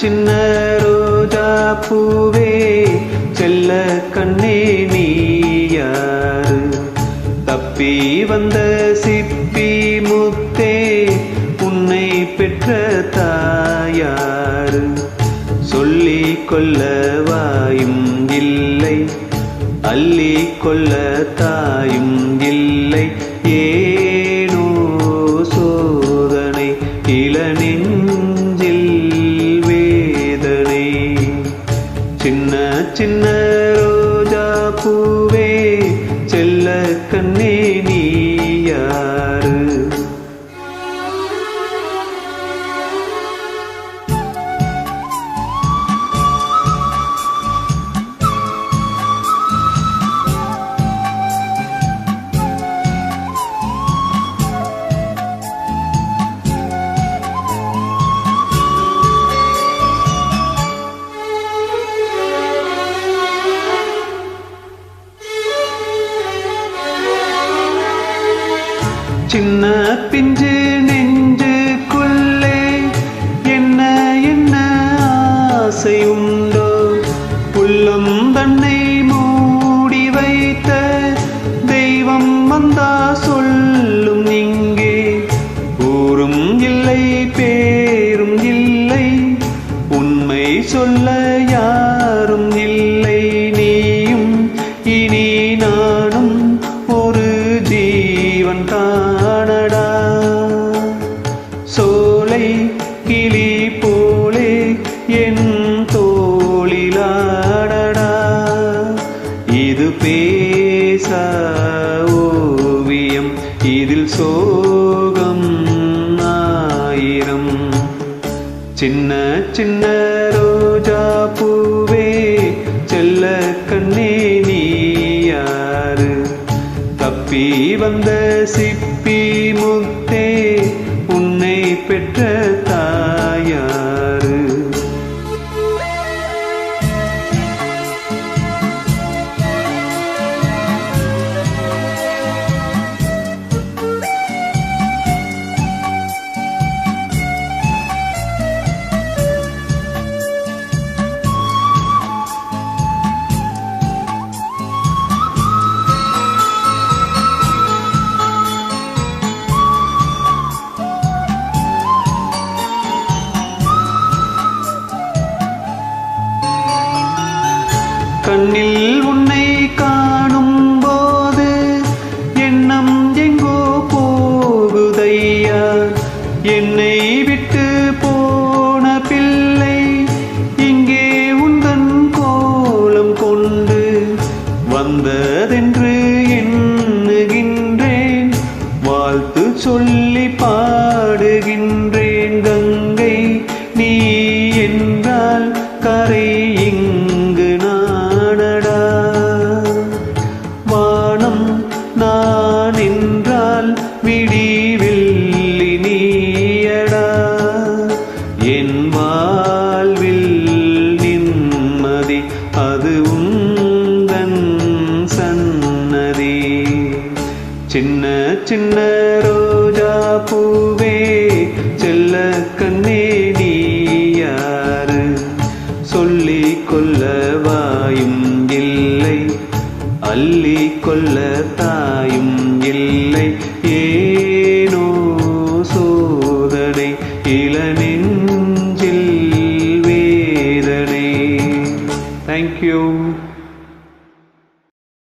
சின்ன ரோஜா பூவே செல்ல கண்ணே நீ யாரு? தப்பி வந்த சிப்பி முத்தே உன்னை பெற்ற தாயாரு? சொல்லிக் கொள்ள வாயும் இல்லை, அள்ளிக் கொள்ள தாயும் இல்லை. ஏனோ சோதனை இளநெஞ்சில் வேதனை. சின்ன சின்ன ரோஜா பூவே செல்ல கண்ணே நீ யாரு? சின்ன பிஞ்சு நெஞ்சுக்குள்ளே என்ன என்ன ஆசை உண்டோ? உள்ளம் தன்னை மூடி வைத்த தெய்வம் வந்தா சொல்லும் இங்கே. ஊரும் இல்லை பேரும் இல்லை, உண்மை சொல்ல யாரும் இல்லை. நீயும் இனி நானும் ஒரு ஜீவன் காணடா. சோலை கிளி போலே என் தோளிலாடடா. இது பேசா ஓவியம், இதில் சோகம் ஆயிரம். சின்ன சின்ன ரோஜா பூவே செல்ல கண்ணே நீ யாரு? தப்பி வந்த சிப்பி முத்தே உன்னை பெற்ற தாயாரு? கண்ணில் உன்னை காணும் போது எண்ணம் எங்கோ போகுதையா. என்னை விட்டு போன பிள்ளை இங்கே உந்தன் கோலம் கொண்டு வந்ததென்று எண்ணுகின்றேன். வாழ்த்து சொல்லி பாடுகின்றேன். கங்கை நீ என்றால் கரை இங்கு நானடா. வானம் நான் என்றால் விடிவெள்ளி நீயடா. என் வாழ்வில் நிம்மதி அது உந்தன் சன்னதி. சின்ன சின்ன ரோஜா பூவே செல்ல கண்ணே நீ யாரு? சொல்லிக் கொள்ள வாயும் இல்லை, அள்ளிக் கொள்ள தாயும் இல்லை. ஏனோ சோதனை இளநெஞ்சில்